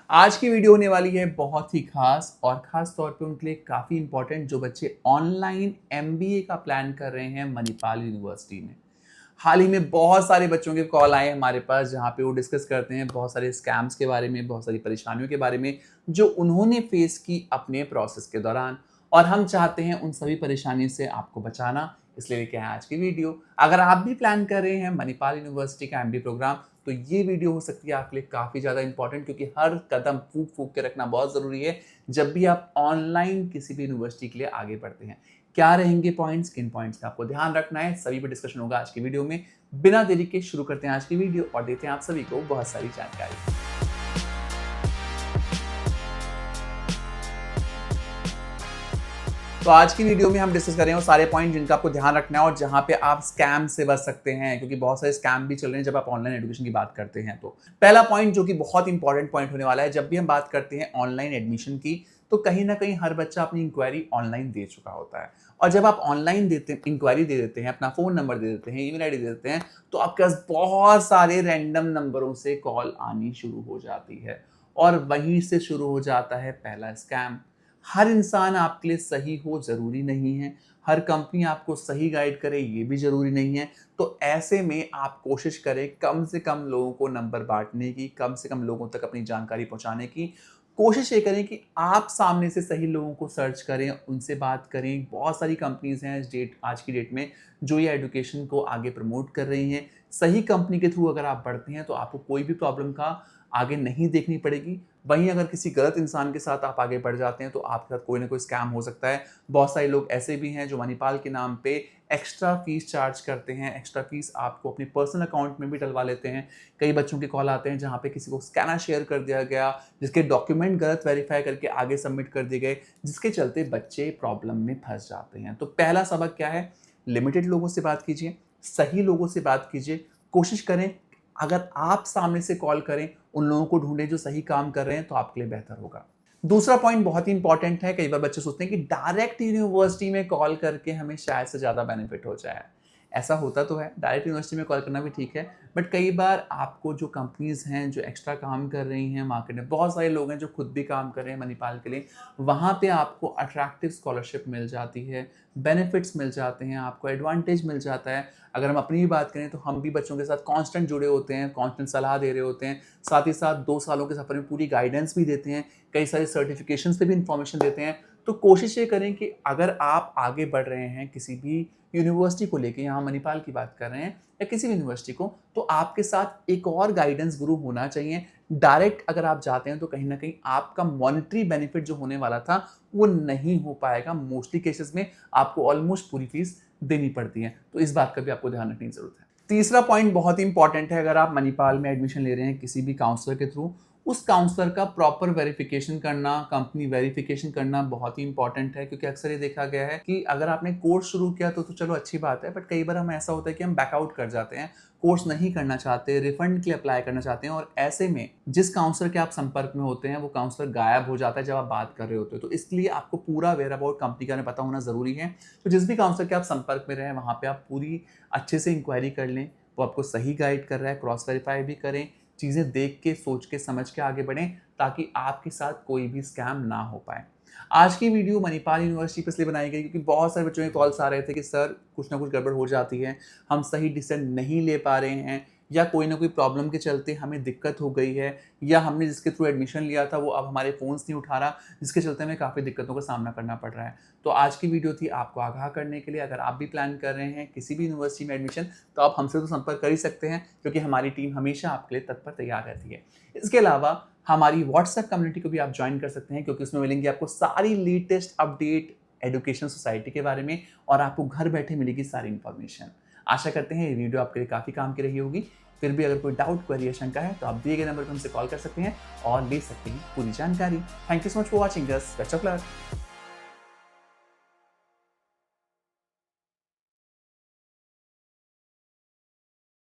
आज की वीडियो होने वाली है बहुत ही खास और खास तौर पे उनके लिए काफ़ी इंपॉर्टेंट जो बच्चे ऑनलाइन एमबीए का प्लान कर रहे हैं मणिपाल यूनिवर्सिटी में। हाल ही में बहुत सारे बच्चों के कॉल आए हमारे पास जहाँ पे वो डिस्कस करते हैं बहुत सारे स्कैम्स के बारे में, बहुत सारी परेशानियों के बारे में जो उन्होंने फेस की अपने प्रोसेस के दौरान। और हम चाहते हैं उन सभी परेशानियों से आपको बचाना, इसलिए लेके आए आज की वीडियो। अगर आप भी प्लान कर रहे हैं मणिपाल यूनिवर्सिटी का एमबीए प्रोग्राम तो ये वीडियो हो सकती है आपके लिए काफ़ी ज़्यादा इंपॉर्टेंट, क्योंकि हर कदम फूक फूक के रखना बहुत ज़रूरी है जब भी आप ऑनलाइन किसी भी यूनिवर्सिटी के लिए आगे बढ़ते हैं। क्या रहेंगे पॉइंट्स, किन पॉइंट्स का आपको ध्यान रखना है, सभी पे डिस्कशन होगा आज की वीडियो में। बिना देरी के शुरू करते हैं आज की वीडियो और देते हैं आप सभी को बहुत सारी जानकारी। तो आज की वीडियो में हम डिस्कस कर रहे हैं वो सारे पॉइंट जिनका आपको ध्यान रखना है और जहां पे आप स्कैम से बच सकते हैं, क्योंकि बहुत सारे स्कैम भी चल रहे हैं जब आप ऑनलाइन एजुकेशन की बात करते हैं। तो पहला पॉइंट जो कि बहुत इंपॉर्टेंट पॉइंट होने वाला है, जब भी हम बात करते हैं ऑनलाइन एडमिशन की तो कहीं ना कहीं हर बच्चा अपनी इंक्वायरी ऑनलाइन दे चुका होता है। और जब आप ऑनलाइन इंक्वायरी दे देते हैं, अपना फोन नंबर दे देते हैं, ईमेल आईडी दे देते हैं, तो आपके पास बहुत सारे रैंडम नंबरों से कॉल आनी शुरू हो जाती है और वहीं से शुरू हो जाता है पहला स्कैम। हर इंसान आपके लिए सही हो ज़रूरी नहीं है, हर कंपनी आपको सही गाइड करे ये भी ज़रूरी नहीं है। तो ऐसे में आप कोशिश करें कम से कम लोगों को नंबर बाँटने की, कम से कम लोगों तक अपनी जानकारी पहुँचाने की। कोशिश ये करें कि आप सामने से सही लोगों को सर्च करें, उनसे बात करें। बहुत सारी कंपनीज़ हैं आज की डेट में जो ये एजुकेशन को आगे प्रमोट कर रही हैं। सही कंपनी के थ्रू अगर आप बढ़ते हैं तो आपको कोई भी प्रॉब्लम का आगे नहीं देखनी पड़ेगी। वहीं अगर किसी गलत इंसान के साथ आप आगे बढ़ जाते हैं तो आपके साथ कोई ना कोई स्कैम हो सकता है। बहुत सारे लोग ऐसे भी हैं जो मणिपाल के नाम पे एक्स्ट्रा फीस चार्ज करते हैं, एक्स्ट्रा फीस आपको अपने पर्सनल अकाउंट में भी डलवा लेते हैं। कई बच्चों के कॉल आते हैं जहाँ पे किसी को स्कैनर शेयर कर दिया गया, जिसके डॉक्यूमेंट गलत वेरीफाई करके आगे सबमिट कर दिए गए, जिसके चलते बच्चे प्रॉब्लम में फंस जाते हैं। तो पहला सबक क्या है? लिमिटेड लोगों से बात कीजिए, सही लोगों से बात कीजिए। कोशिश करें अगर आप सामने से कॉल करें, उन लोगों को ढूंढें जो सही काम कर रहे हैं, तो आपके लिए बेहतर होगा। दूसरा पॉइंट बहुत ही इंपॉर्टेंट है। कई बार बच्चे सोचते हैं कि डायरेक्ट यूनिवर्सिटी में कॉल करके हमें शायद से ज़्यादा बेनिफिट हो जाए। ऐसा होता तो है, डायरेक्ट यूनिवर्सिटी में कॉल करना भी ठीक है, बट कई बार आपको जो कंपनीज़ हैं जो एक्स्ट्रा काम कर रही हैं मार्केट में, बहुत सारे लोग हैं जो खुद भी काम कर रहे हैं मणिपाल के लिए, वहाँ पे आपको अट्रैक्टिव स्कॉलरशिप मिल जाती है, बेनिफिट्स मिल जाते हैं, आपको एडवांटेज मिल जाता है। अगर हम अपनी भी बात करें तो हम भी बच्चों के साथ कांस्टेंट जुड़े होते हैं, कांस्टेंट सलाह दे रहे होते हैं, साथ ही साथ 2 सालों के सफ़र में पूरी गाइडेंस भी देते हैं, कई सारे सर्टिफिकेशंस पे भी इंफॉर्मेशन देते हैं। तो कोशिश ये करें कि अगर आप आगे बढ़ रहे हैं किसी भी यूनिवर्सिटी को लेके, यहाँ मणिपाल की बात कर रहे हैं या किसी भी यूनिवर्सिटी को, तो आपके साथ एक और गाइडेंस गुरु होना चाहिए। डायरेक्ट अगर आप जाते हैं तो कहीं न कहीं आपका मॉनेटरी बेनिफिट जो होने वाला था वो नहीं हो पाएगा। मोस्टली केसेस में आपको ऑलमोस्ट पूरी फीस देनी पड़ती है, तो इस बात का भी आपको ध्यान रखने की ज़रूरत है। तीसरा पॉइंट बहुत ही इंपॉर्टेंट है। अगर आप मणिपाल में एडमिशन ले रहे हैं किसी भी काउंसलर के थ्रू, उस काउंसलर का प्रॉपर वेरिफिकेशन करना, कंपनी वेरिफिकेशन करना बहुत ही इंपॉर्टेंट है, क्योंकि अक्सर ये देखा गया है कि अगर आपने कोर्स शुरू किया तो चलो अच्छी बात है, बट कई बार हम ऐसा होता है कि हम बैकआउट कर जाते हैं, कोर्स नहीं करना चाहते, रिफंड के लिए अप्लाई करना चाहते हैं, और ऐसे में जिस काउंसलर के आप संपर्क में होते हैं वो काउंसलर गायब हो जाता है जब आप बात कर रहे होते हो। तो इसलिए आपको पूरा वेयर अबाउट कंपनी का पता होना ज़रूरी है। तो जिस भी काउंसलर के आप संपर्क में रहें वहाँ पे आप पूरी अच्छे से इंक्वायरी कर लें, वो आपको सही गाइड कर रहा है, क्रॉस वेरीफाई भी करें, चीज़ें देख के, सोच के, समझ के आगे बढ़ें, ताकि आपके साथ कोई भी स्कैम ना हो पाए। आज की वीडियो मणिपाल यूनिवर्सिटी पे इसलिए बनाई गई क्योंकि बहुत सारे बच्चों के कॉल्स आ रहे थे कि सर कुछ ना कुछ गड़बड़ हो जाती है, हम सही डिसीजन नहीं ले पा रहे हैं, या कोई ना कोई प्रॉब्लम के चलते हमें दिक्कत हो गई है, या हमने जिसके थ्रू एडमिशन लिया था वो अब हमारे फ़ोन्स नहीं उठा रहा, जिसके चलते हमें काफ़ी दिक्कतों का सामना करना पड़ रहा है। तो आज की वीडियो थी आपको आगाह करने के लिए। अगर आप भी प्लान कर रहे हैं किसी भी यूनिवर्सिटी में एडमिशन, तो आप हमसे तो संपर्क कर ही सकते हैं, क्योंकि हमारी टीम हमेशा आपके लिए तत्पर तैयार रहती है। इसके अलावा हमारी व्हाट्सएप कम्युनिटी को भी आप ज्वाइन कर सकते हैं, क्योंकि उसमें मिलेंगी आपको सारी लेटेस्ट अपडेट एजुकेशन सोसाइटी के बारे में, और आपको घर बैठे मिलेगी सारी इन्फॉर्मेशन। आशा करते हैं ये वीडियो आपके लिए काफ़ी काम की रही होगी। फिर भी अगर कोई डाउट, क्वेरी या शंका है तो आप दिए गए नंबर पर हमसे कॉल कर सकते हैं और ले सकते हैं पूरी जानकारी। Thank you so much for watching us. Best of luck.